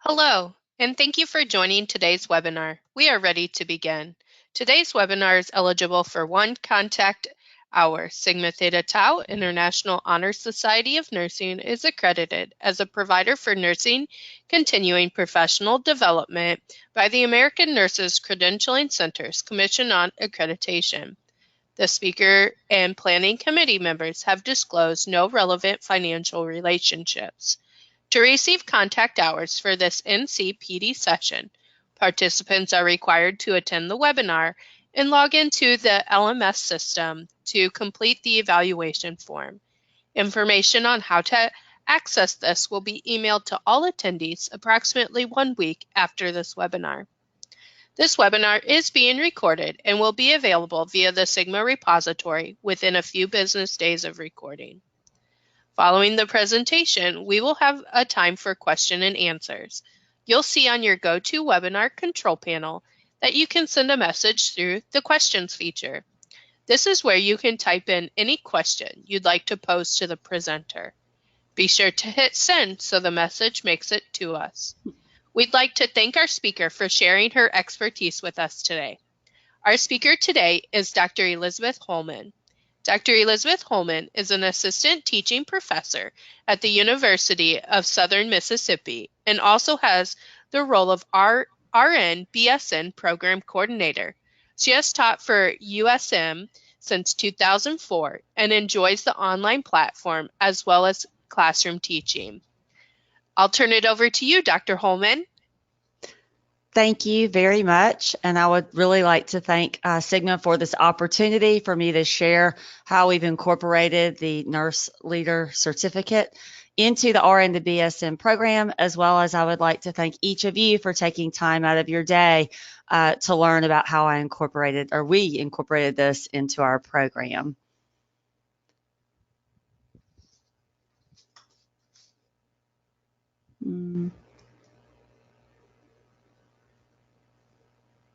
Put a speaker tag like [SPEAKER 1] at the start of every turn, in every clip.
[SPEAKER 1] Hello, and thank you for joining today's webinar. We are ready to begin. Today's webinar is eligible for 1 contact hour. Sigma Theta Tau International Honor Society of Nursing is accredited as a provider for nursing continuing professional development by the American Nurses Credentialing Center's Commission on Accreditation. The speaker and planning committee members have disclosed no relevant financial relationships. To receive contact hours for this NCPD session, participants are required to attend the webinar and log into the LMS system to complete the evaluation form. Information on how to access this will be emailed to all attendees approximately 1 week after this webinar. This webinar is being recorded and will be available via the Sigma repository within a few business days of recording. Following the presentation, we will have a time for question and answers. You'll see on your GoToWebinar control panel that you can send a message through the questions feature. This is where you can type in any question you'd like to pose to the presenter. Be sure to hit send so the message makes it to us. We'd like to thank our speaker for sharing her expertise with us today. Our speaker today is Dr. Elizabeth Holman. Dr. Elizabeth Holman is an assistant teaching professor at the University of Southern Mississippi and also has the role of RN BSN program coordinator. She has taught for USM since 2004 and enjoys the online platform as well as classroom teaching. I'll turn it over to you, Dr. Holman.
[SPEAKER 2] Thank you very much, and I would really like to thank Sigma for this opportunity for me to share how we've incorporated the Nurse Leader Certificate into the RN BSN program, as well as I would like to thank each of you for taking time out of your day to learn about how we incorporated this into our program.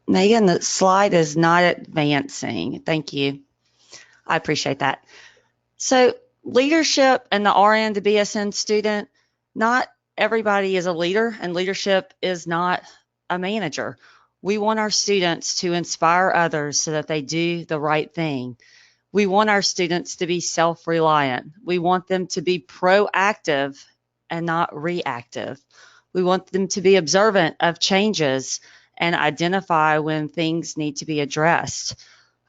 [SPEAKER 2] Megan, the slide is not advancing. Thank you. I appreciate that. So leadership and the RN to BSN student, not everybody is a leader, and leadership is not a manager. We want our students to inspire others so that they do the right thing. We want our students to be self-reliant. We want them to be proactive and not reactive. We want them to be observant of changes and identify when things need to be addressed.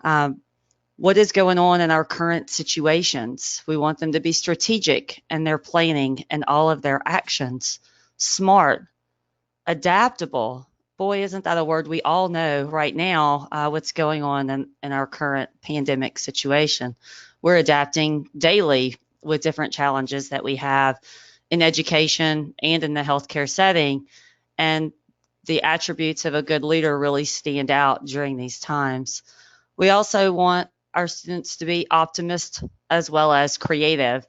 [SPEAKER 2] What is going on in our current situations? We want them to be strategic in their planning and all of their actions. Smart, adaptable. Boy, isn't that a word we all know right now, what's going on in our current pandemic situation. We're adapting daily with different challenges that we have in education and in the healthcare setting. And the attributes of a good leader really stand out during these times. We also want our students to be optimists as well as creative.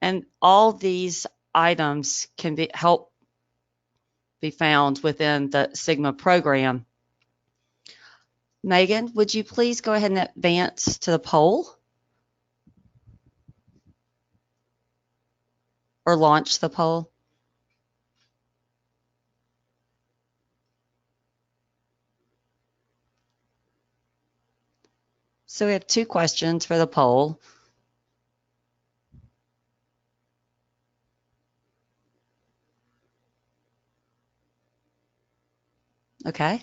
[SPEAKER 2] And all these items can help be found within the Sigma program. Megan, would you please go ahead and advance to the poll? Or launch the poll? So we have 2 questions for the poll. Okay.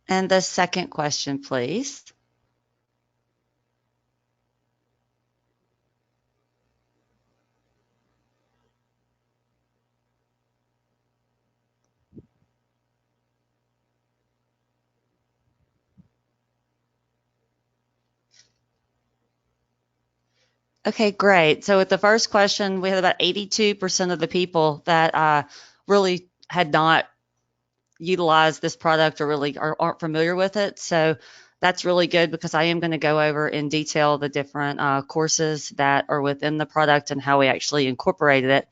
[SPEAKER 2] And the second question, please. Okay, great. So with the first question, we had about 82% of the people that really had not utilized this product or really aren't familiar with it. So that's really good because I am going to go over in detail the different courses that are within the product and how we actually incorporated it.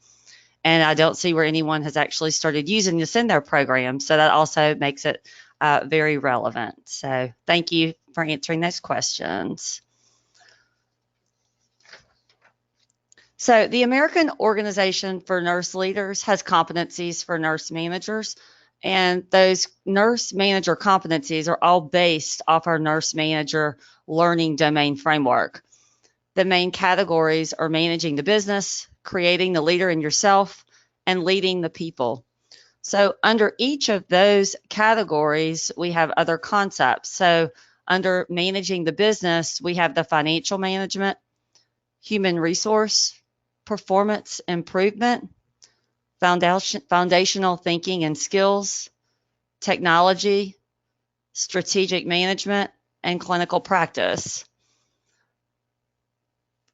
[SPEAKER 2] And I don't see where anyone has actually started using this in their program. So that also makes it very relevant. So thank you for answering those questions. So the American Organization for Nurse Leaders has competencies for nurse managers, and those nurse manager competencies are all based off our nurse manager learning domain framework. The main categories are managing the business, creating the leader in yourself, and leading the people. So under each of those categories, we have other concepts. So under managing the business, we have the financial management, human resource, performance improvement, foundational thinking and skills, technology, strategic management, and clinical practice.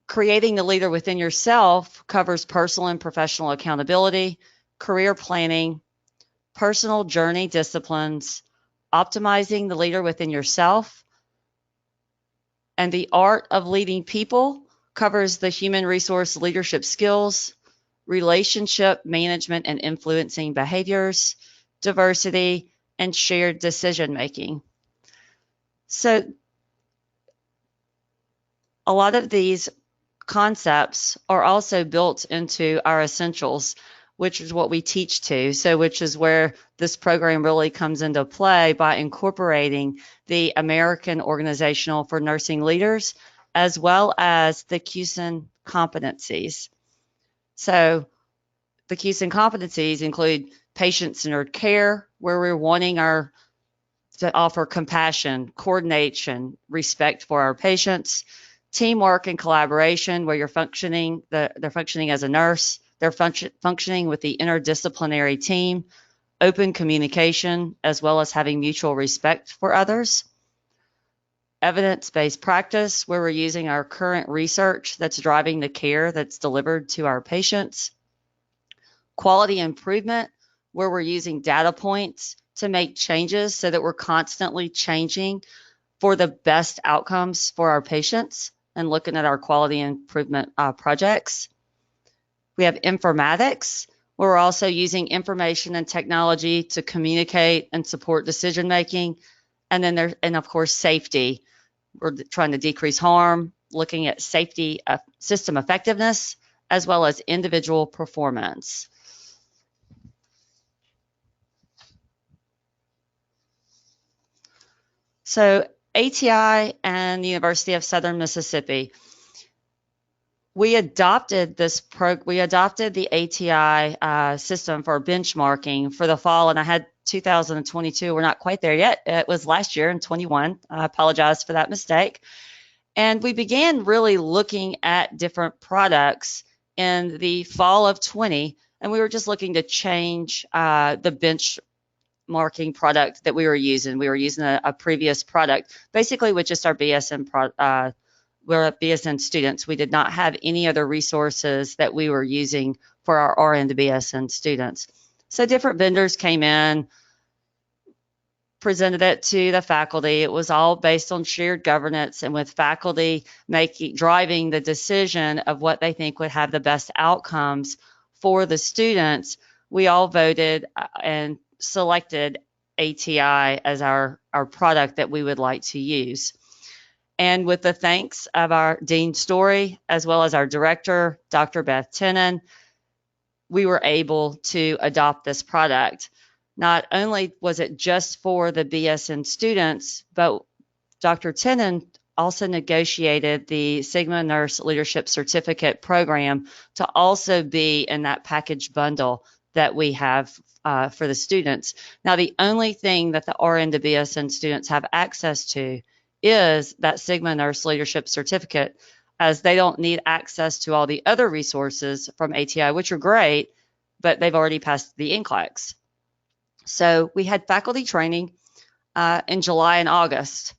[SPEAKER 2] Creating the leader within yourself covers personal and professional accountability, career planning, personal journey disciplines, optimizing the leader within yourself, and the art of leading people covers the human resource leadership skills, relationship management and influencing behaviors, diversity, and shared decision making. So a lot of these concepts are also built into our essentials, which is what we teach to. So which is where this program really comes into play by incorporating the American Organizational for Nursing Leaders, as well as the QSEN Competencies. So the QSEN Competencies include patient-centered care, where we're wanting to offer compassion, coordination, respect for our patients, teamwork and collaboration, where they're functioning as a nurse, they're functioning with the interdisciplinary team, open communication, as well as having mutual respect for others. Evidence-based practice, where we're using our current research that's driving the care that's delivered to our patients. Quality improvement, where we're using data points to make changes so that we're constantly changing for the best outcomes for our patients and looking at our quality improvement projects. We have informatics, where we're also using information and technology to communicate and support decision making. And then of course, safety. We're trying to decrease harm, looking at safety system effectiveness, as well as individual performance. So ATI and the University of Southern Mississippi, we adopted the ATI system for benchmarking for the fall, and I had 2022. We're not quite there yet. It was last year in 21. I apologize for that mistake. And we began really looking at different products in the fall of 20, and we were just looking to change the benchmarking product that we were using. We were using a previous product, basically with just our BSN we're BSN students. We did not have any other resources that we were using for our RN BSN students. So different vendors came in, presented it to the faculty. It was all based on shared governance, and with faculty driving the decision of what they think would have the best outcomes for the students, we all voted and selected ATI as our product that we would like to use. And with the thanks of our Dean Story, as well as our director, Dr. Beth Tennant, we were able to adopt this product. Not only was it just for the BSN students, but Dr. Tennant also negotiated the Sigma Nurse Leadership Certificate program to also be in that package bundle that we have for the students. Now, the only thing that the RN to BSN students have access to is that Sigma Nurse Leadership Certificate, as they don't need access to all the other resources from ATI, which are great, but they've already passed the NCLEX. So we had faculty training in July and August.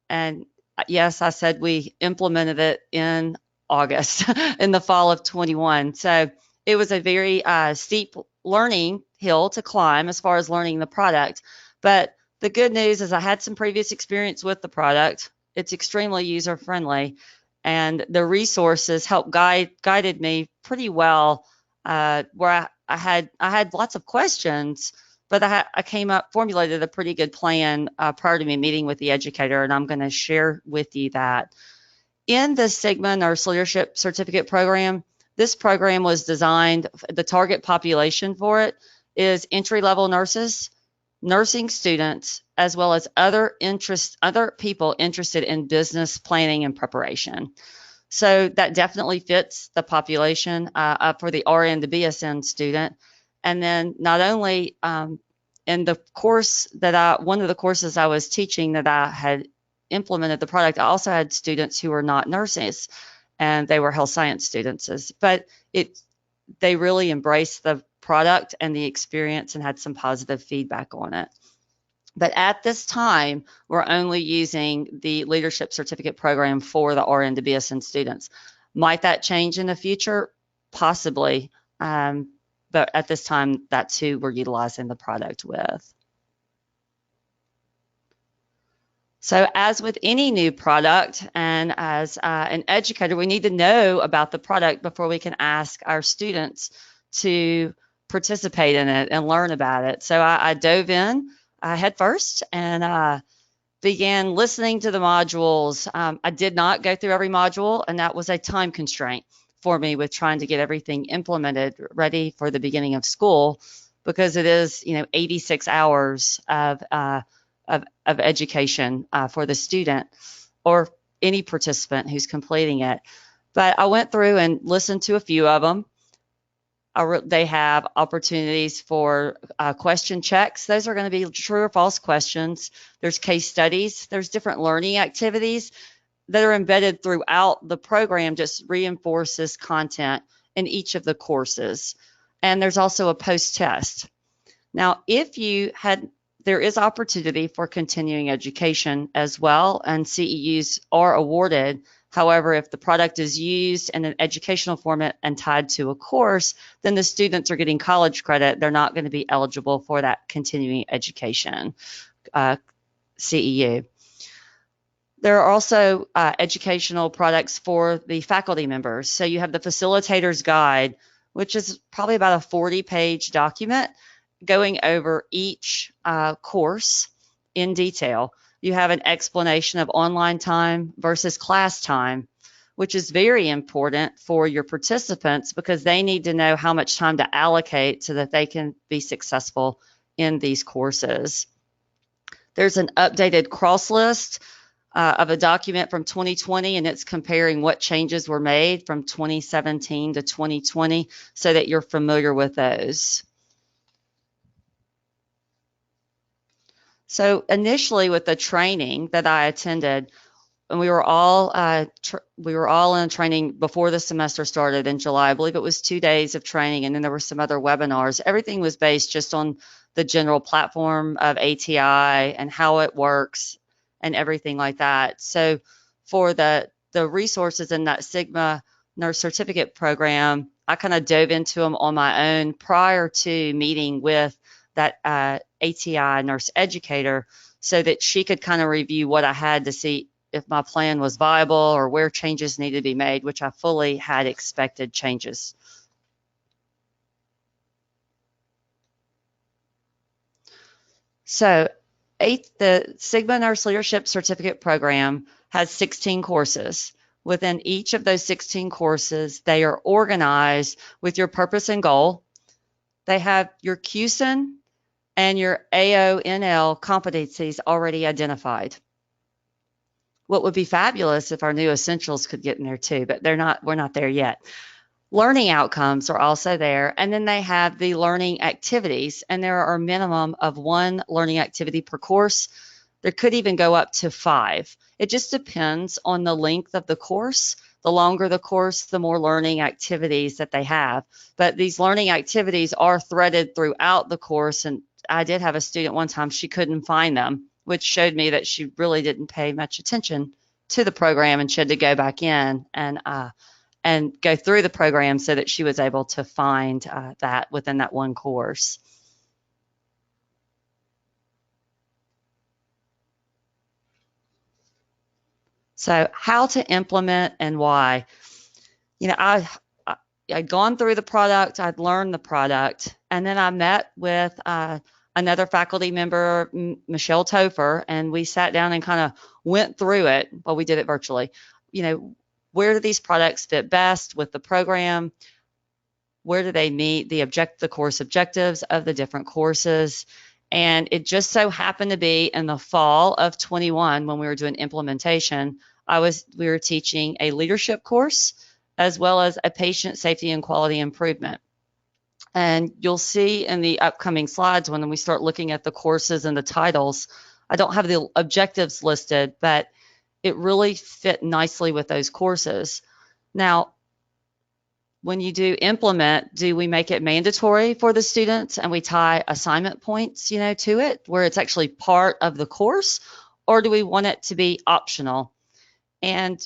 [SPEAKER 2] And yes, I said we implemented it in August, in the fall of 21. So it was a very steep learning hill to climb as far as learning the product. But the good news is I had some previous experience with the product. It's extremely user-friendly, and the resources helped guided me pretty well. Where I had lots of questions, but I formulated a pretty good plan prior to me meeting with the educator, and I'm going to share with you that. In the Sigma Nurse Leadership Certificate program, This program was designed, the target population for it is entry-level nurses, nursing students, as well as other people interested in business planning and preparation. So that definitely fits the population for the RN to BSN student. And then not only in the course that one of the courses I was teaching that I had implemented the product, I also had students who were not nurses and they were health science students. But they really embraced the product and the experience and had some positive feedback on it. But at this time, we're only using the leadership certificate program for the RN to BSN students. Might that change in the future? Possibly. But at this time, that's who we're utilizing the product with. So as with any new product, and as an educator, we need to know about the product before we can ask our students to participate in it and learn about it. So I dove in head first and began listening to the modules. I did not go through every module, and that was a time constraint for me with trying to get everything implemented ready for the beginning of school, because it is, 86 hours of education for the student or any participant who's completing it. But I went through and listened to a few of them. They have opportunities for question checks. Those are going to be true or false questions. There's case studies. There's different learning activities that are embedded throughout the program, just reinforces content in each of the courses. And there's also a post-test. Now, there is opportunity for continuing education as well, and CEUs are awarded. However, if the product is used in an educational format and tied to a course, then the students are getting college credit. They're not going to be eligible for that continuing education CEU. There are also educational products for the faculty members. So you have the Facilitator's Guide, which is probably about a 40-page document going over each course in detail. You have an explanation of online time versus class time, which is very important for your participants because they need to know how much time to allocate so that they can be successful in these courses. There's an updated cross list of a document from 2020, and it's comparing what changes were made from 2017 to 2020 so that you're familiar with those. So initially with the training that I attended, and we were all in training before the semester started in July. I believe it was 2 days of training, and then there were some other webinars. Everything was based just on the general platform of ATI and how it works and everything like that. So for the resources in that Sigma Nurse Certificate program, I kind of dove into them on my own prior to meeting with that ATI nurse educator so that she could kind of review what I had to see if my plan was viable or where changes needed to be made, which I fully had expected changes. So the Sigma Nurse Leadership Certificate Program has 16 courses. Within each of those 16 courses, they are organized with your purpose and goal. They have your QSEN and your AONL competencies already identified. What would be fabulous if our new essentials could get in there too, but we're not there yet. Learning outcomes are also there, and then they have the learning activities, and there are a minimum of 1 learning activity per course. There could even go up to 5. It just depends on the length of the course. The longer the course, the more learning activities that they have. But these learning activities are threaded throughout the course, and I did have a student one time, she couldn't find them, which showed me that she really didn't pay much attention to the program, and she had to go back in and go through the program so that she was able to find that within that one course. So how to implement and why? I'd gone through the product, I'd learned the product, and then I met with another faculty member, Michelle Topher, and we sat down and kind of went through it. Well, we did it virtually. where do these products fit best with the program? Where do they meet the course objectives of the different courses? And it just so happened to be in the fall of 21 when we were doing implementation, we were teaching a leadership course as well as a patient safety and quality improvement. And you'll see in the upcoming slides when we start looking at the courses and the titles, I don't have the objectives listed, but it really fit nicely with those courses. Now, when you do implement, do we make it mandatory for the students and we tie assignment points, to it where it's actually part of the course, or do we want it to be optional? And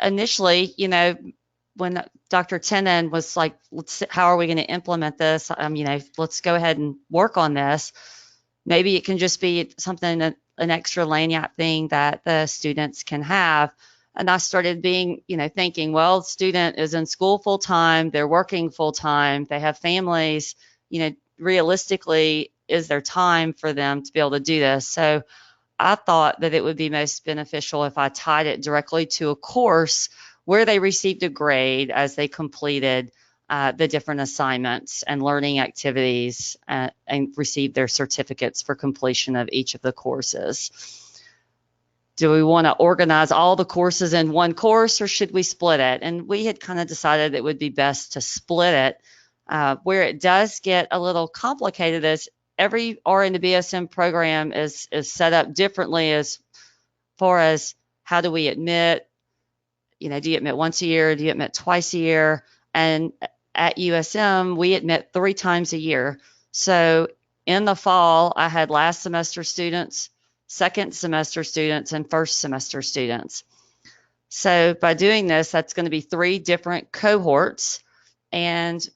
[SPEAKER 2] initially, when Dr. Tenen was like, how are we going to implement this? Let's go ahead and work on this. Maybe it can just be something, an extra lanyard thing that the students can have. And I started thinking, well, the student is in school full time, they're working full time, they have families, realistically, is there time for them to be able to do this? So I thought that it would be most beneficial if I tied it directly to a course where they received a grade as they completed the different assignments and learning activities and received their certificates for completion of each of the courses. Do we want to organize all the courses in one course, or should we split it? And we had kind of decided it would be best to split it. Where it does get a little complicated is every RN BSN program is set up differently as far as how do we admit, do you admit once a year? Do you admit twice a year? And at USM, we admit 3 times a year. So in the fall, I had last semester students, second semester students, and first semester students. So by doing this, that's going to be 3 different cohorts, and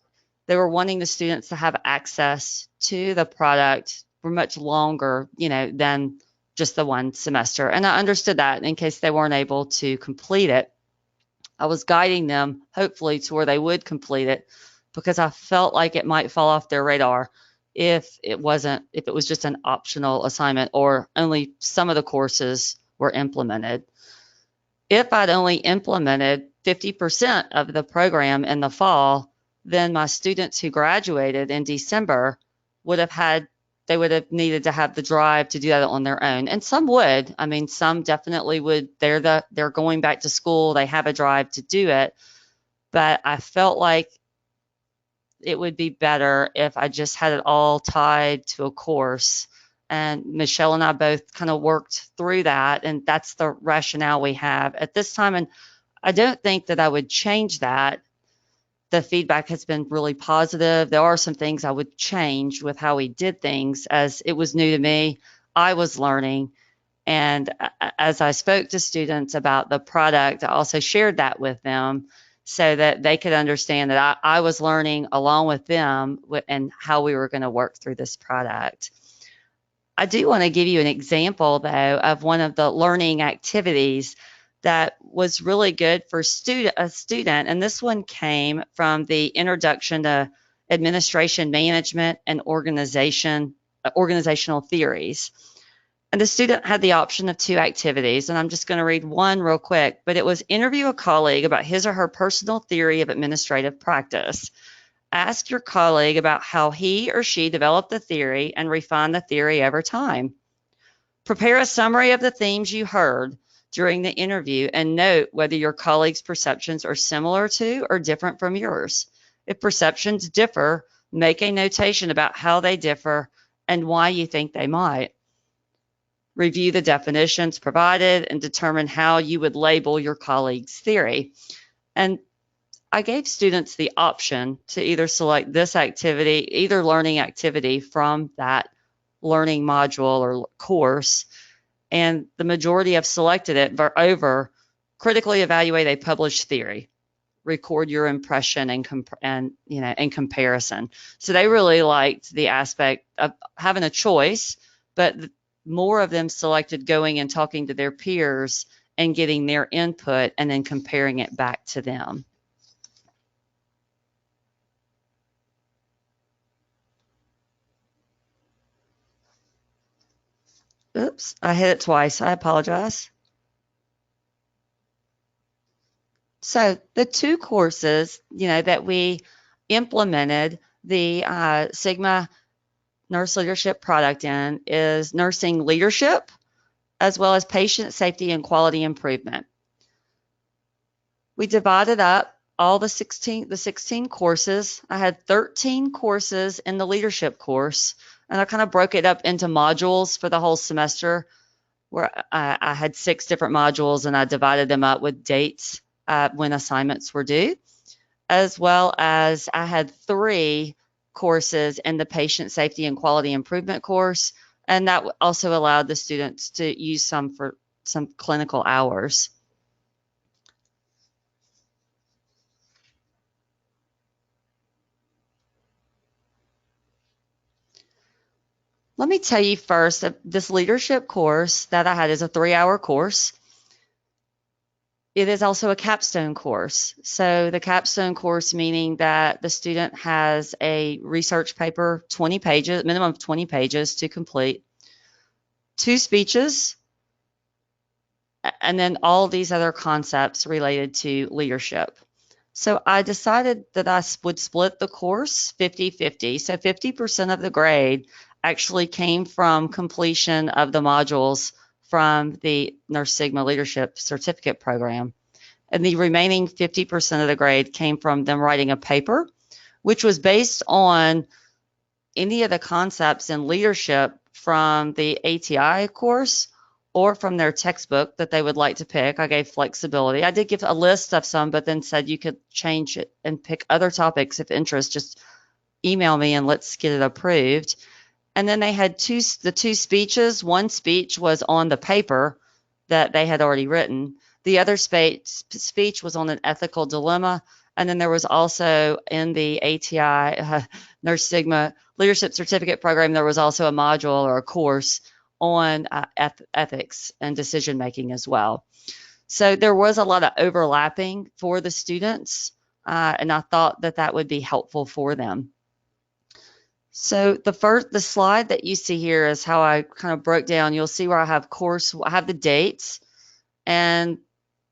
[SPEAKER 2] they were wanting the students to have access to the product for much longer, than just the one semester. And I understood that in case they weren't able to complete it. I was guiding them, hopefully, to where they would complete it, because I felt like it might fall off their radar if it was just an optional assignment or only some of the courses were implemented. If I'd only implemented 50% of the program in the fall, then my students who graduated in December would have needed to have the drive to do that on their own. And some would. Some definitely would. They're going back to school. They have a drive to do it. But I felt like it would be better if I just had it all tied to a course. And Michelle and I both kind of worked through that, and that's the rationale we have at this time. And I don't think that I would change that. The feedback has been really positive. There are some things I would change with how we did things, as it was new to me. I was learning. And as I spoke to students about the product, I also shared that with them so that they could understand that I was learning along with them and how we were going to work through this product. I do want to give you an example, though, of one of the learning activities that was really good for a student, and this one came from the Introduction to Administration Management and Organizational Theories. And the student had the option of 2 activities, and I'm just going to read one real quick, but it was interview a colleague about his or her personal theory of administrative practice. Ask your colleague about how he or she developed the theory and refined the theory over time. Prepare a summary of the themes you heard during the interview and note whether your colleagues' perceptions are similar to or different from yours. If perceptions differ, make a notation about how they differ and why you think they might. Review the definitions provided and determine how you would label your colleague's theory. And I gave students the option to either select this activity, either learning activity from that learning module or course, and the majority have selected it over critically evaluate a published theory, record your impression and in comparison. So they really liked the aspect of having a choice, but more of them selected going and talking to their peers and getting their input and then comparing it back to them. Oops, I hit it twice. I apologize. So the two courses, that we implemented the Sigma Nurse Leadership product in is Nursing Leadership, as well as Patient Safety and Quality Improvement. We divided up all the 16 courses. I had 13 courses in the leadership course, and I kind of broke it up into modules for the whole semester, where I had 6 different modules, and I divided them up with dates when assignments were due, as well as I had 3 courses in the Patient Safety and Quality Improvement course, and that also allowed the students to use some for some clinical hours. Let me tell you first, this leadership course that I had is a 3-hour course. It is also a capstone course. So the capstone course meaning that the student has a research paper, 20 pages, minimum of 20 pages to complete, 2 speeches, and then all these other concepts related to leadership. So I decided that I would split the course 50-50. So 50% of the grade actually came from completion of the modules from the Nurse Sigma Leadership Certificate Program. And the remaining 50% of the grade came from them writing a paper, which was based on any of the concepts in leadership from the ATI course or from their textbook that they would like to pick. I gave flexibility. I did give a list of some, but then said you could change it and pick other topics of interest. Just email me and let's get it approved. And then they had the 2 speeches. One speech was on the paper that they had already written. The other speech was on an ethical dilemma. And then there was also in the ATI Nurse Sigma Leadership Certificate Program, there was also a module or a course on ethics and decision making as well. So there was a lot of overlapping for the students, and I thought that that would be helpful for them. So the slide that you see here is how I kind of broke down. You'll see where I have the dates, and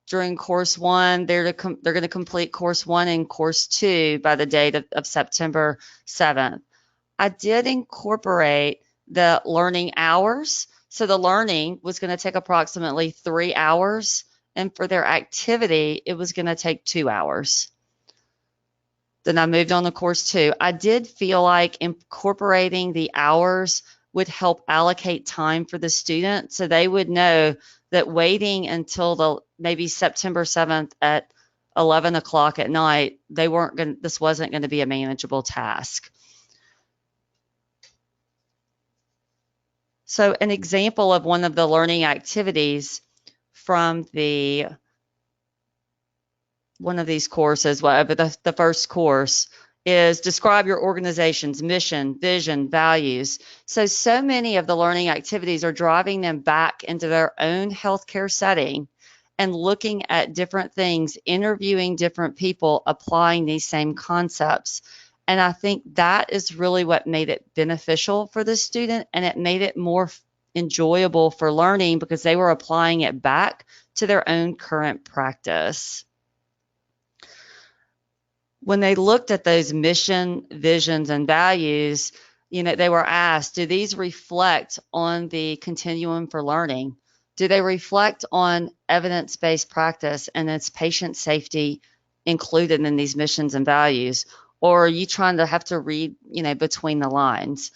[SPEAKER 2] during course 1, they're going to complete course 1 and course 2 by the date of September 7th. I did incorporate the learning hours. So the learning was going to take approximately 3 hours, and for their activity, it was going to take 2 hours. Then I moved on to course 2. I did feel like incorporating the hours would help allocate time for the student, so they would know that waiting until maybe September 7th at 11 o'clock at night, this wasn't going to be a manageable task. So an example of one of the learning activities from one of these courses, the first course, is describe your organization's mission, vision, values. So many of the learning activities are driving them back into their own healthcare setting and looking at different things, interviewing different people, applying these same concepts. And I think that is really what made it beneficial for the student, and it made it more enjoyable for learning because they were applying it back to their own current practice. When they looked at those mission, visions, and values, they were asked, do these reflect on the continuum for learning? Do they reflect on evidence-based practice and its patient safety included in these missions and values? Or are you trying to have to read, between the lines?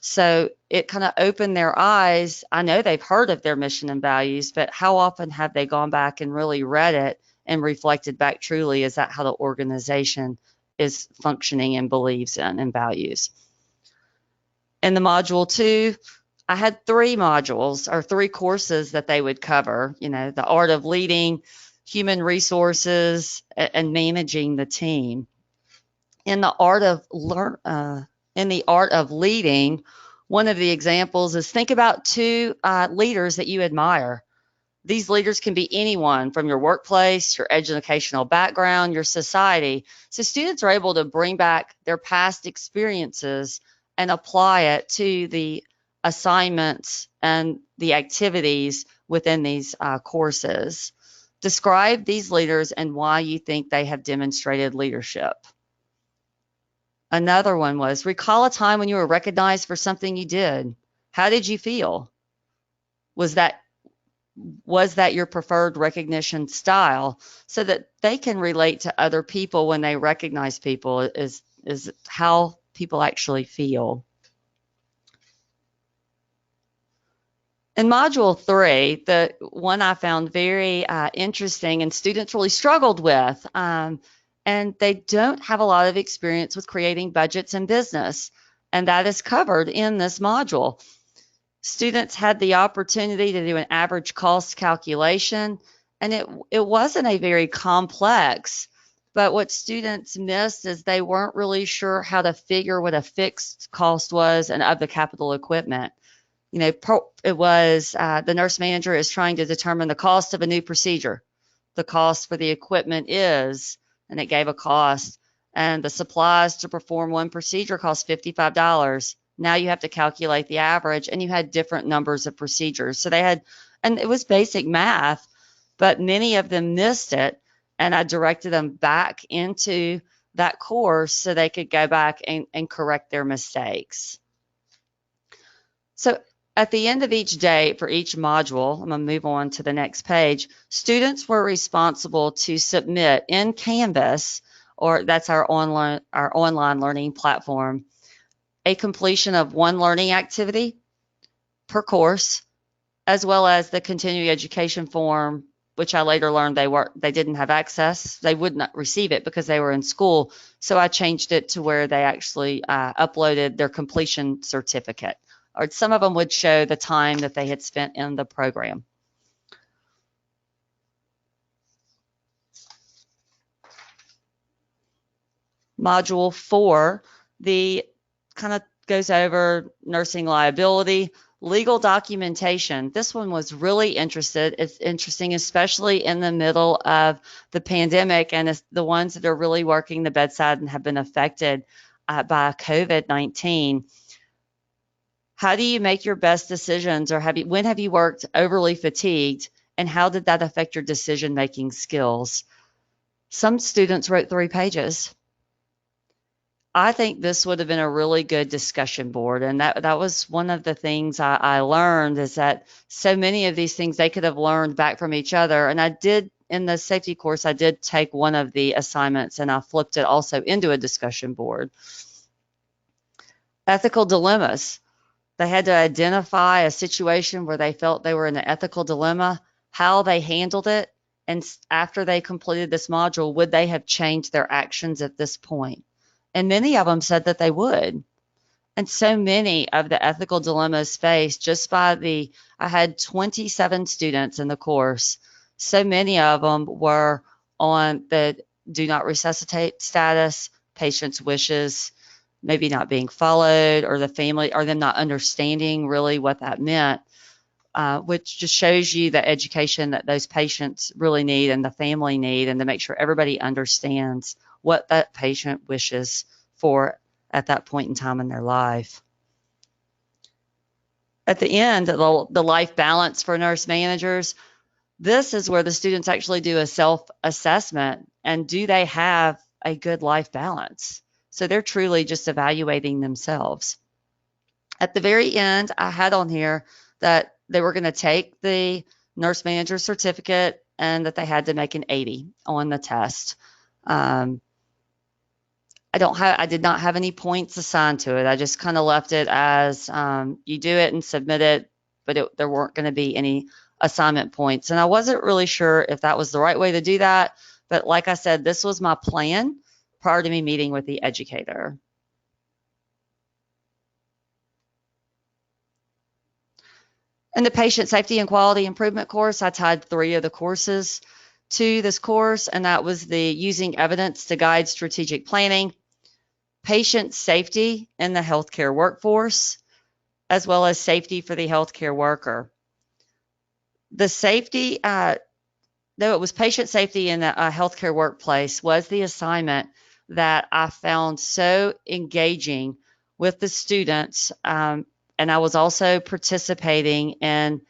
[SPEAKER 2] So it kind of opened their eyes. I know they've heard of their mission and values, but how often have they gone back and really read it and reflected back truly, is that how the organization is functioning and believes in and values? In the module 2, I had 3 modules or 3 courses that they would cover, the art of leading, human resources, and managing the team. In the art of leading, one of the examples is think about 2 leaders that you admire. These leaders can be anyone from your workplace, your educational background, your society. So students are able to bring back their past experiences and apply it to the assignments and the activities within these courses. Describe these leaders and why you think they have demonstrated leadership. Another one was, recall a time when you were recognized for something you did. How did you feel? Was that your preferred recognition style? So that they can relate to other people when they recognize people is how people actually feel. In Module 3, the one I found very interesting and students really struggled with, and they don't have a lot of experience with creating budgets in business, and that is covered in this module. Students had the opportunity to do an average cost calculation, and it wasn't a very complex, but what students missed is they weren't really sure how to figure what a fixed cost was and of the capital equipment. You know, it was the nurse manager is trying to determine the cost of a new procedure. The cost for the equipment is, and it gave a cost, and the supplies to perform one procedure cost $55. Now you have to calculate the average, and you had different numbers of procedures. So they had, and it was basic math, but many of them missed it, and I directed them back into that course so they could go back and correct their mistakes. So at the end of each day for each module, I'm going to move on to the next page, students were responsible to submit in Canvas, or that's our online learning platform, a completion of one learning activity per course, as well as the continuing education form, which I later learned they didn't have access. They would not receive it because they were in school. So I changed it to where they actually uploaded their completion certificate, or some of them would show the time that they had spent in the program. Module 4, the kind of goes over nursing liability, legal documentation. This one was really it's interesting, especially in the middle of the pandemic, and it's the ones that are really working the bedside and have been affected by COVID-19. How do you make your best decisions, or when have you worked overly fatigued, and how did that affect your decision-making skills? Some students wrote 3 pages. I think this would have been a really good discussion board, and that was one of the things I learned, is that so many of these things they could have learned back from each other. And I did, in the safety course, I did take one of the assignments and I flipped it also into a discussion board. Ethical dilemmas. They had to identify a situation where they felt they were in an ethical dilemma, how they handled it, and after they completed this module, would they have changed their actions at this point? And many of them said that they would. And so many of the ethical dilemmas faced just by I had 27 students in the course. So many of them were on the do not resuscitate status, patient's wishes, maybe not being followed, or the family, or them not understanding really what that meant, which just shows you the education that those patients really need and the family need, and to make sure everybody understands what that patient wishes for at that point in time in their life. At the end, the life balance for nurse managers, this is where the students actually do a self-assessment, and do they have a good life balance? So they're truly just evaluating themselves. At the very end, I had on here that they were going to take the nurse manager certificate and that they had to make an 80 on the test. I did not have any points assigned to it. I just kind of left it as you do it and submit it, but there weren't going to be any assignment points. And I wasn't really sure if that was the right way to do that. But like I said, this was my plan prior to me meeting with the educator. In the patient safety and quality improvement course, I tied 3 of the courses to this course, and that was the using evidence to guide strategic planning, patient safety in the healthcare workforce, as well as safety for the healthcare worker. The safety, though it was patient safety in a healthcare workplace, was the assignment that I found so engaging with the students. And I was also participating in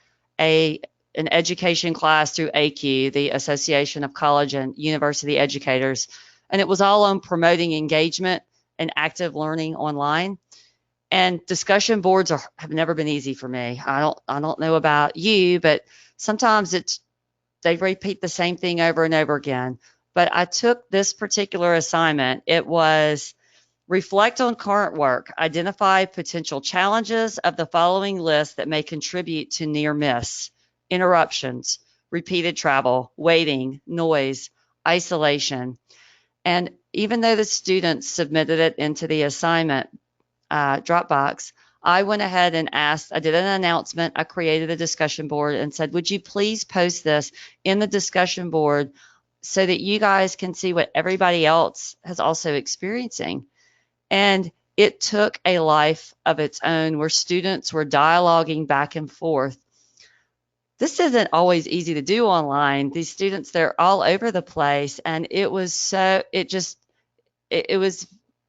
[SPEAKER 2] a an education class through AQ, the Association of College and University Educators, and it was all on promoting engagement and active learning online. And discussion boards have never been easy for me. I don't know about you, but sometimes they repeat the same thing over and over again. But I took this particular assignment. It was reflect on current work, identify potential challenges of the following list that may contribute to near miss, interruptions, repeated travel, waiting, noise, isolation. And even though the students submitted it into the assignment Dropbox, I went ahead and I did an announcement. I created a discussion board and said, would you please post this in the discussion board so that you guys can see what everybody else has also experiencing? And it took a life of its own where students were dialoguing back and forth. This isn't always easy to do online. These students, they're all over the place. And it was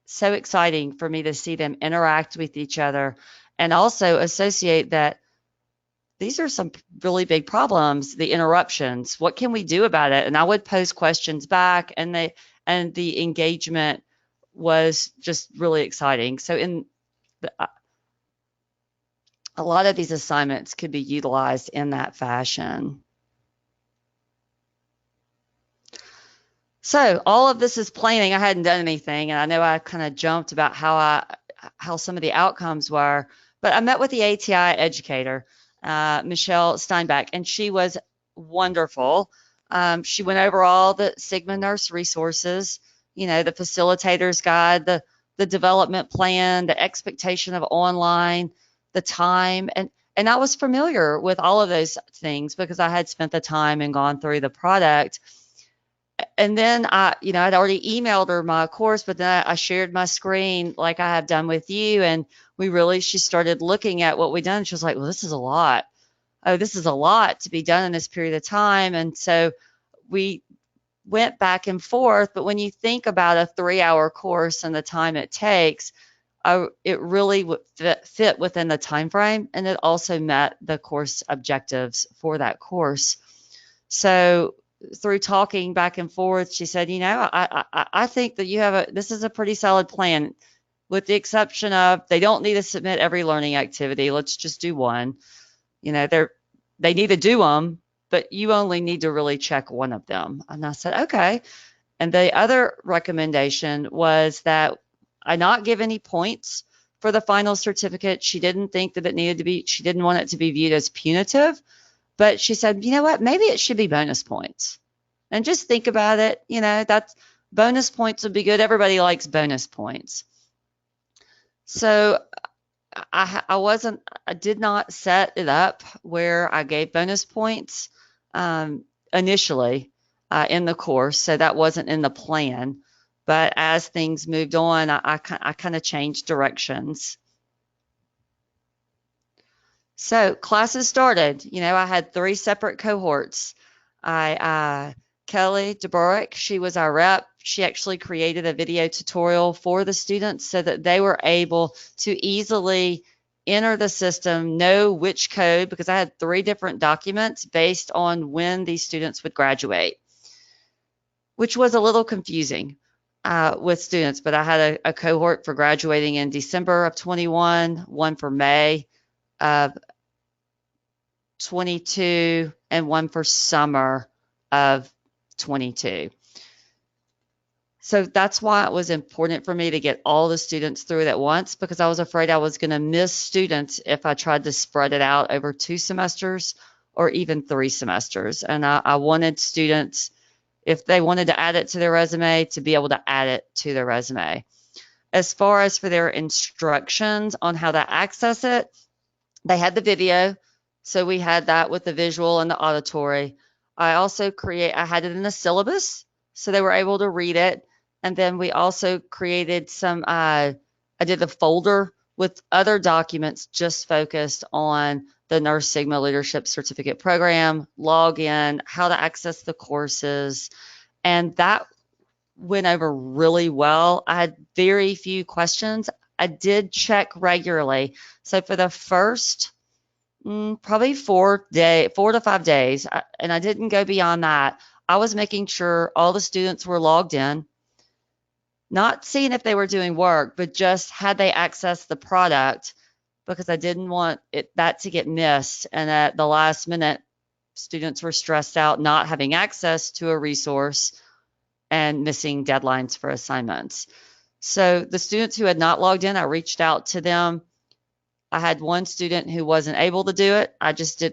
[SPEAKER 2] so exciting for me to see them interact with each other and also associate that these are some really big problems, the interruptions. What can we do about it? And I would pose questions back, and the engagement was just really exciting. So a lot of these assignments could be utilized in that fashion. So all of this is planning. I hadn't done anything, and I know I kind of jumped about how some of the outcomes were, but I met with the ATI educator, Michelle Steinbach, and she was wonderful. She went over all the Sigma Nurse resources, the facilitator's guide, the development plan, the expectation of online, the time, and I was familiar with all of those things because I had spent the time and gone through the product. And then I'd already emailed her my course, but then I shared my screen like I have done with you. And she started looking at what we'd done. She was like, well, this is a lot. Oh, this is a lot to be done in this period of time. And so we went back and forth. But when you think about a 3-hour course and the time it takes, it really would fit within the time frame. And it also met the course objectives for that course. So through talking back and forth, she said, I think that this is a pretty solid plan, with the exception of they don't need to submit every learning activity. Let's just do one. They need to do them, but you only need to really check one of them. And I said, okay. And the other recommendation was that I not give any points for the final certificate. She didn't think that she didn't want it to be viewed as punitive. But she said, you know what, maybe it should be bonus points. And just think about it. That's bonus points would be good. Everybody likes bonus points. So I did not set it up where I gave bonus points initially in the course. So that wasn't in the plan. But as things moved on, I kind of changed directions. So classes started. I had 3 separate cohorts. Kelly DeBorick, she was our rep. She actually created a video tutorial for the students so that they were able to easily enter the system, know which code, because I had 3 different documents based on when these students would graduate, which was a little confusing with students. But I had a cohort for graduating in December of 21, one for May of 22, and one for summer of 22. So that's why it was important for me to get all the students through it at once, because I was afraid I was going to miss students if I tried to spread it out over 2 semesters or even 3 semesters. And I wanted students, if they wanted to add it to their resume, to be able to add it to their resume. As far as for their instructions on how to access it, they had the video. So we had that with the visual and the auditory. I had it in a syllabus, so they were able to read it. And then we also created I did a folder with other documents just focused on the Nurse Sigma Leadership Certificate Program, login, how to access the courses. And that went over really well. I had very few questions. I did check regularly. So for the first probably 4 to 5 days, and I didn't go beyond that. I was making sure all the students were logged in, not seeing if they were doing work, but just had they accessed the product, because I didn't want that to get missed. And at the last minute, students were stressed out not having access to a resource and missing deadlines for assignments. So the students who had not logged in, I reached out to them. I had one student who wasn't able to do it.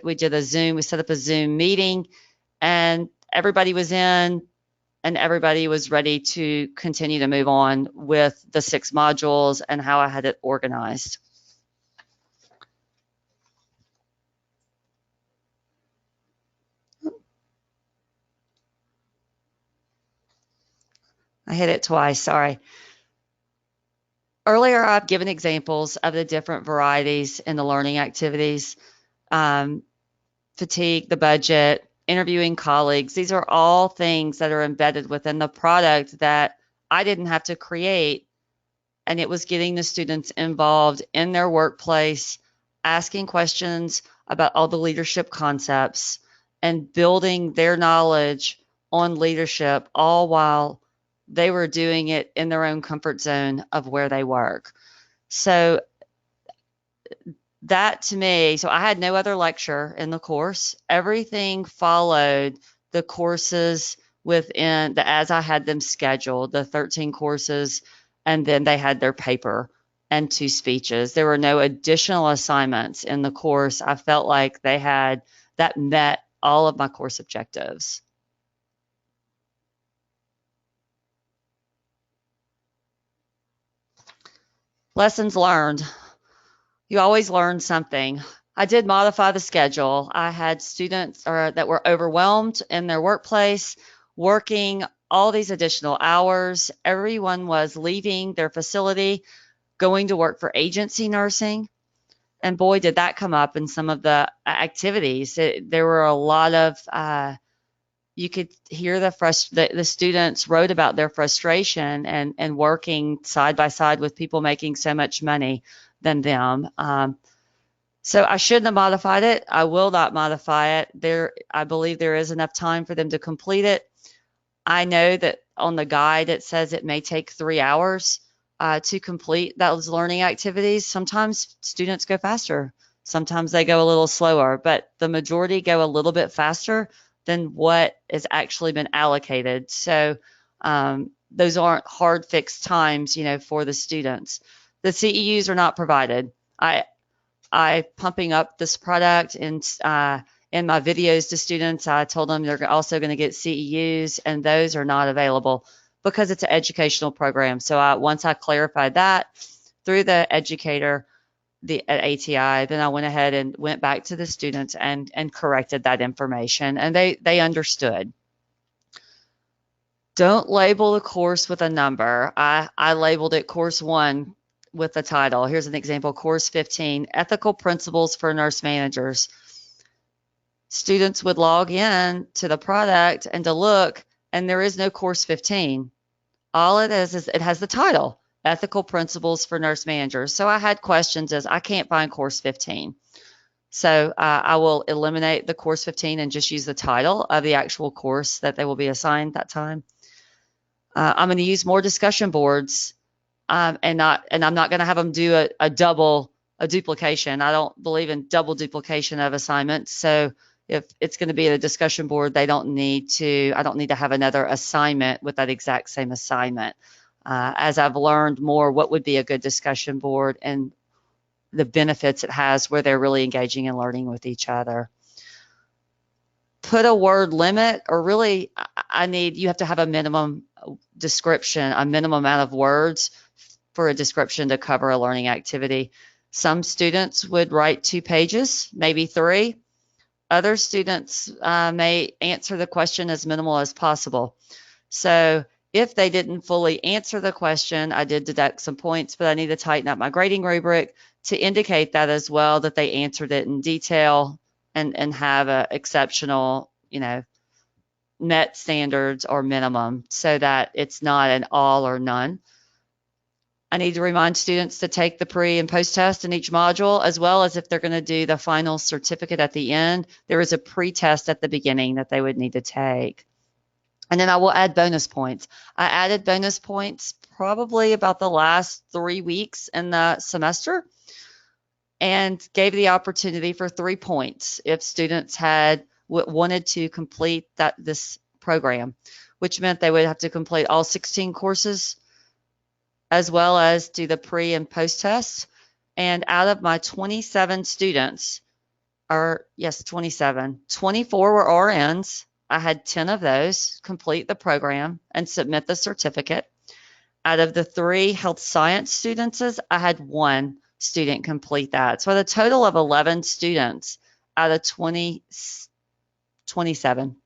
[SPEAKER 2] We set up a Zoom meeting, and everybody was in, and everybody was ready to continue to move on with the 6 modules and how I had it organized. I hit it twice, sorry. Earlier, I've given examples of the different varieties in the learning activities, fatigue, the budget, interviewing colleagues. These are all things that are embedded within the product that I didn't have to create, and it was getting the students involved in their workplace, asking questions about all the leadership concepts, and building their knowledge on leadership, all while they were doing it in their own comfort zone of where they work. So that to me, so I had no other lecture in the course. Everything followed the courses within as I had them scheduled, the 13 courses, and then they had their paper and 2 speeches. There were no additional assignments in the course. I felt like that met all of my course objectives. Lessons learned. You always learn something. I did modify the schedule. I had students that were overwhelmed in their workplace, working all these additional hours. Everyone was leaving their facility, going to work for agency nursing. And boy, did that come up in some of the activities. There were a lot of, you could hear the students wrote about their frustration and working side by side with people making so much money than them. So I shouldn't have modified it. I will not modify it. I believe there is enough time for them to complete it. I know that on the guide it says it may take 3 hours to complete those learning activities. Sometimes students go faster. Sometimes they go a little slower, but the majority go a little bit faster than what has actually been allocated. So those aren't hard fixed times, for the students. The CEUs are not provided. I pumping up this product in my videos to students. I told them they're also going to get CEUs, and those are not available because it's an educational program. So once I clarified that through the educator at ATI, then I went ahead and went back to the students and corrected that information, and they understood. Don't label the course with a number. I labeled it Course 1 with the title. Here's an example, Course 15, Ethical Principles for Nurse Managers. Students would log in to the product and to look, and there is no Course 15. All it is it has the title, Ethical Principles for Nurse Managers. So I had questions as I can't find Course 15. So I will eliminate the Course 15 and just use the title of the actual course that they will be assigned that time. I'm going to use more discussion boards. And I'm not going to have them do a duplication. I don't believe in double duplication of assignments. So if it's going to be a discussion board, I don't need to have another assignment with that exact same assignment. As I've learned more, what would be a good discussion board and the benefits it has where they're really engaging and learning with each other. Put a word limit, or really you have to have a minimum description, a minimum amount of words for a description to cover a learning activity. Some students would write 2 pages, maybe 3. Other students may answer the question as minimal as possible. So if they didn't fully answer the question, I did deduct some points, but I need to tighten up my grading rubric to indicate that as well, that they answered it in detail and have a exceptional, met standards or minimum, so that it's not an all or none. I need to remind students to take the pre and post test in each module, as well as if they're going to do the final certificate at the end, there is a pre-test at the beginning that they would need to take. And then I will add bonus points. I added bonus points probably about the last 3 weeks in the semester and gave the opportunity for 3 points if students had wanted to complete this program, which meant they would have to complete all 16 courses as well as do the pre and post tests. And out of my 27 students, 27, 24 were RNs. I had 10 of those complete the program and submit the certificate. Out of the 3 health science students, I had 1 student complete that. So, a total of 11 students out of 27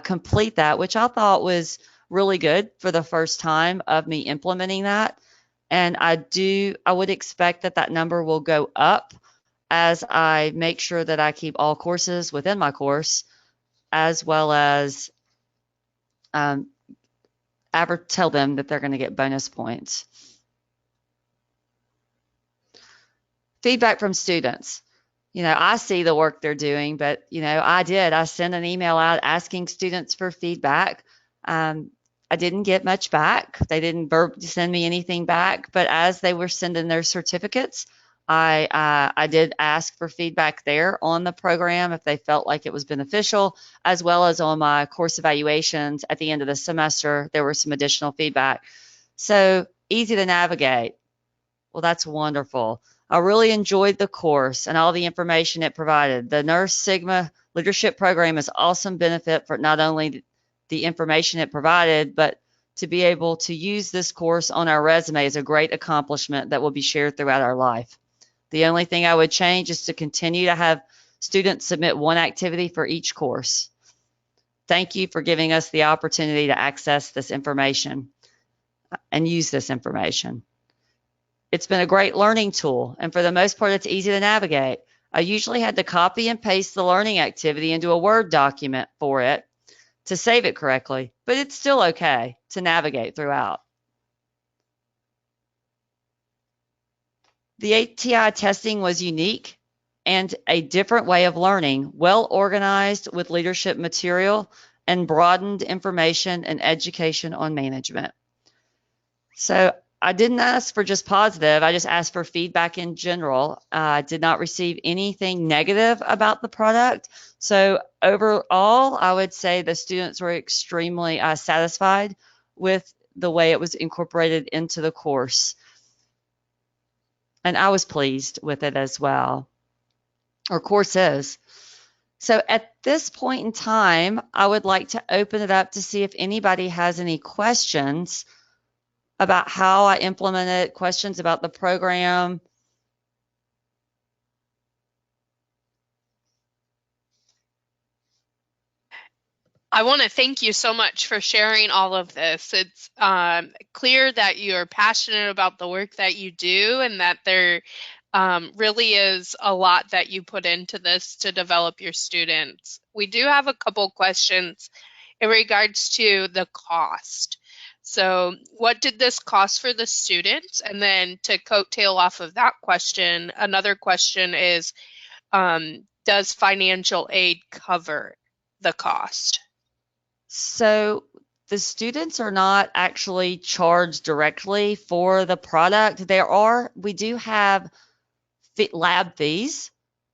[SPEAKER 2] complete that, which I thought was really good for the first time of me implementing that. And I would expect that number will go up as I make sure that I keep all courses within my course, as well as tell them that they're going to get bonus points. Feedback from students. I see the work they're doing, but, I sent an email out asking students for feedback. I didn't get much back. They didn't send me anything back, but as they were sending their certificates, I did ask for feedback there on the program if they felt like it was beneficial, as well as on my course evaluations at the end of the semester, there was some additional feedback. So easy to navigate. Well, that's wonderful. I really enjoyed the course and all the information it provided. The Nurse Sigma Leadership Program is awesome benefit for not only the information it provided, but to be able to use this course on our resume is a great accomplishment that will be shared throughout our life. The only thing I would change is to continue to have students submit 1 activity for each course. Thank you for giving us the opportunity to access this information and use this information. It's been a great learning tool, and for the most part, it's easy to navigate. I usually had to copy and paste the learning activity into a Word document for it to save it correctly, but it's still okay to navigate throughout. The ATI testing was unique and a different way of learning, well organized with leadership material and broadened information and education on management. So I didn't ask for just positive, I just asked for feedback in general. I did not receive anything negative about the product. So overall, I would say the students were extremely satisfied with the way it was incorporated into the course. And I was pleased with it as well, or course is. So at this point in time, I would like to open it up to see if anybody has any questions about how I implemented, questions about the program.
[SPEAKER 1] I want to thank you so much for sharing all of this. It's clear that you're passionate about the work that you do and that there really is a lot that you put into this to develop your students. We do have a couple questions in regards to the cost. So what did this cost for the students? And then to coattail off of that question, another question is, does financial aid cover the cost?
[SPEAKER 2] So the students are not actually charged directly for the product. We do have lab fees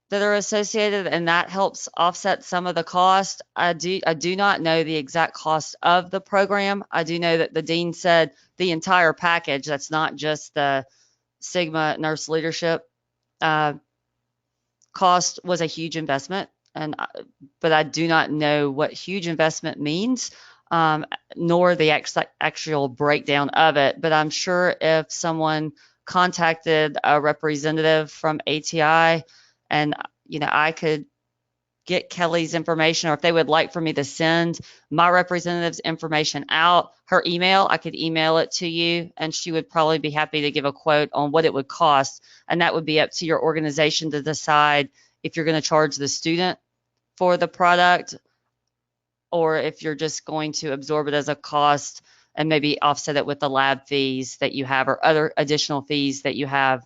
[SPEAKER 2] that are associated, and that helps offset some of the cost. I do not know the exact cost of the program. I do know that the dean said the entire package, that's not just the Sigma Nurse Leadership cost, was a huge investment. But I do not know what huge investment means, nor the actual breakdown of it. But I'm sure if someone contacted a representative from ATI and, I could get Kelly's information, or if they would like for me to send my representative's information out, her email, I could email it to you, and she would probably be happy to give a quote on what it would cost. And that would be up to your organization to decide if you're going to charge the student for the product, or if you're just going to absorb it as a cost and maybe offset it with the lab fees that you have or other additional fees that you have.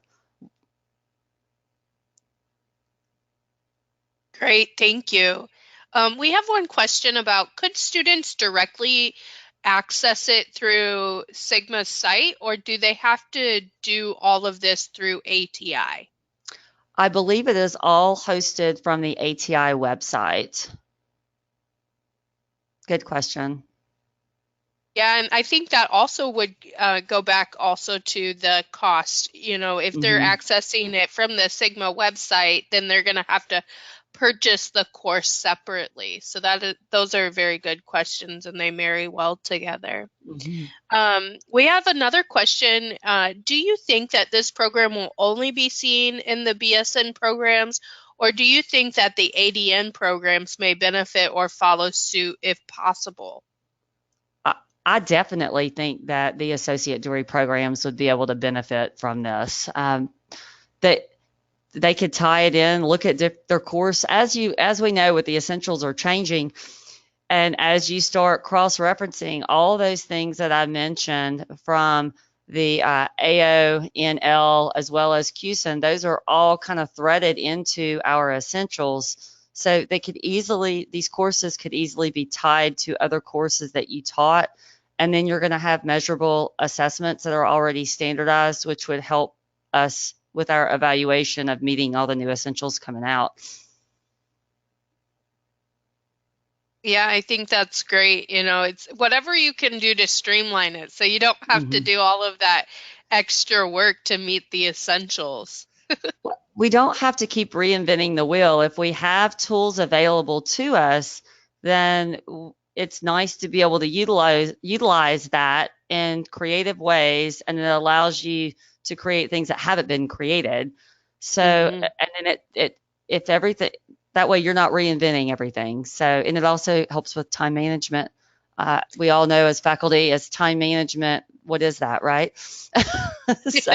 [SPEAKER 1] Great, thank you. We have one question about, could students directly access it through Sigma's site, or do they have to do all of this through ATI?
[SPEAKER 2] I believe it is all hosted from the ATI website. Good question.
[SPEAKER 1] Yeah, and I think that also would go back also to the cost. You know, if they're accessing it from the Sigma website, then they're going to have to purchase the course separately. So those are very good questions, and they marry well together. We have another question. Do you think that this program will only be seen in the BSN programs, or do you think that the ADN programs may benefit or follow suit if possible?
[SPEAKER 2] I definitely think that the associate degree programs would be able to benefit from this. That they could tie it in, look at their course as we know, with the essentials are changing, and as you start cross-referencing all those things that I mentioned from the AONL as well as QSEN, those are all kind of threaded into our essentials. So these courses could easily be tied to other courses that you taught. And then you're going to have measurable assessments that are already standardized, which would help us with our evaluation of meeting all the new essentials coming out.
[SPEAKER 1] Yeah, I think that's great. You know, it's whatever you can do to streamline it so you don't have to do all of that extra work to meet the essentials.
[SPEAKER 2] We don't have to keep reinventing the wheel. If we have tools available to us, then it's nice to be able to utilize that in creative ways, and it allows you to create things that haven't been created. So, and then if everything, that way you're not reinventing everything. So, and it also helps with time management. We all know as faculty, as time management, what is that, right? So.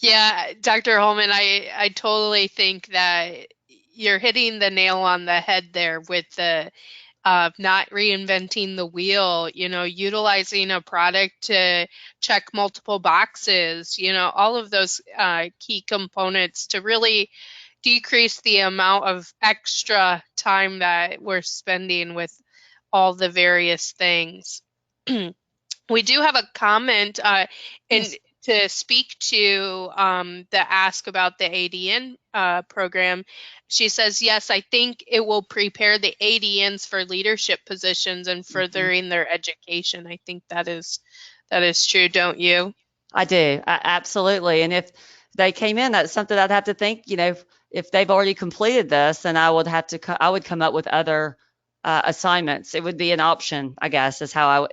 [SPEAKER 1] Yeah, Dr. Holman, I totally think that you're hitting the nail on the head there with the not reinventing the wheel, you know, utilizing a product to check multiple boxes, you know, all of those key components to really decrease the amount of extra time that we're spending with all the various things. We do have a comment
[SPEAKER 2] Yes.
[SPEAKER 1] to speak to the ask about the ADN program. She says, yes, I think it will prepare the ADNs for leadership positions and furthering their education. I think that is true, don't you?
[SPEAKER 2] I do. Absolutely. And if they came in, that's something I'd have to think, you know, if they've already completed this, then I would have to, I would come up with other assignments. It would be an option, I guess, is how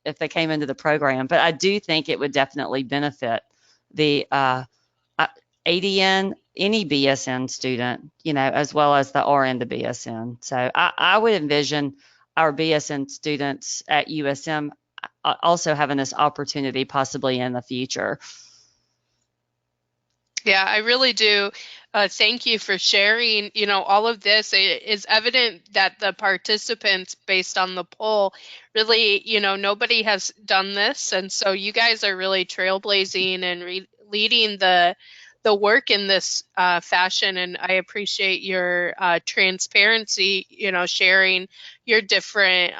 [SPEAKER 2] if they came into the program. But I do think it would definitely benefit the ADN, any BSN student, you know, as well as the RN to BSN. So I would envision our BSN students at USM also having this opportunity possibly in the future.
[SPEAKER 1] Yeah, I really do. Thank you for sharing. You know, all of this. It is evident that the participants, based on the poll, really, you know, nobody has done this, and so you guys are really trailblazing and leading the work in this fashion. And I appreciate your transparency. You know, sharing your different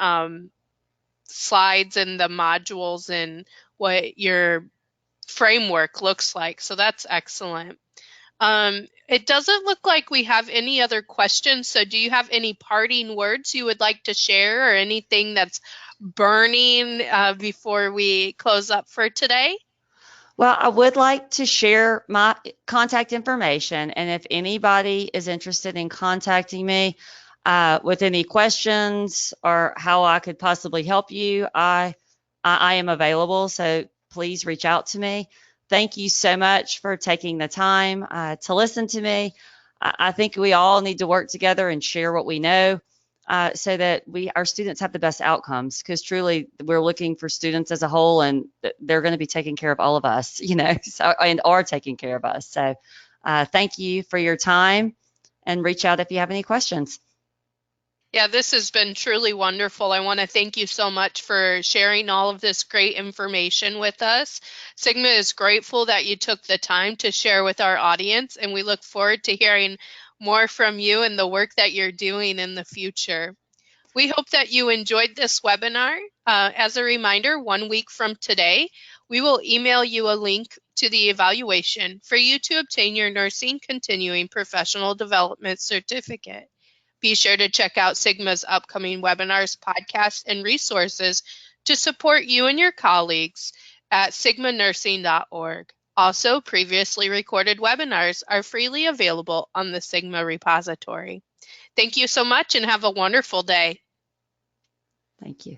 [SPEAKER 1] slides and the modules and what your framework looks like. So that's excellent. It doesn't look like we have any other questions. So do you have any parting words you would like to share, or anything that's burning before we close up for today?
[SPEAKER 2] Well, I would like to share my contact information, and if anybody is interested in contacting me with any questions or how I could possibly help you, I am available. So please reach out to me. Thank you so much for taking the time to listen to me. I think we all need to work together and share what we know so that our students have the best outcomes, because truly we're looking for students as a whole, and they're going to be taking care of all of us, you know, and are taking care of us. So thank you for your time, and reach out if you have any questions.
[SPEAKER 1] Yeah, this has been truly wonderful. I want to thank you so much for sharing all of this great information with us. Sigma is grateful that you took the time to share with our audience, and we look forward to hearing more from you and the work that you're doing in the future. We hope that you enjoyed this webinar. As a reminder, 1 week from today, we will email you a link to the evaluation for you to obtain your Nursing Continuing Professional Development Certificate. Be sure to check out Sigma's upcoming webinars, podcasts, and resources to support you and your colleagues at sigmanursing.org. Also, previously recorded webinars are freely available on the Sigma repository. Thank you so much and have a wonderful day.
[SPEAKER 2] Thank you.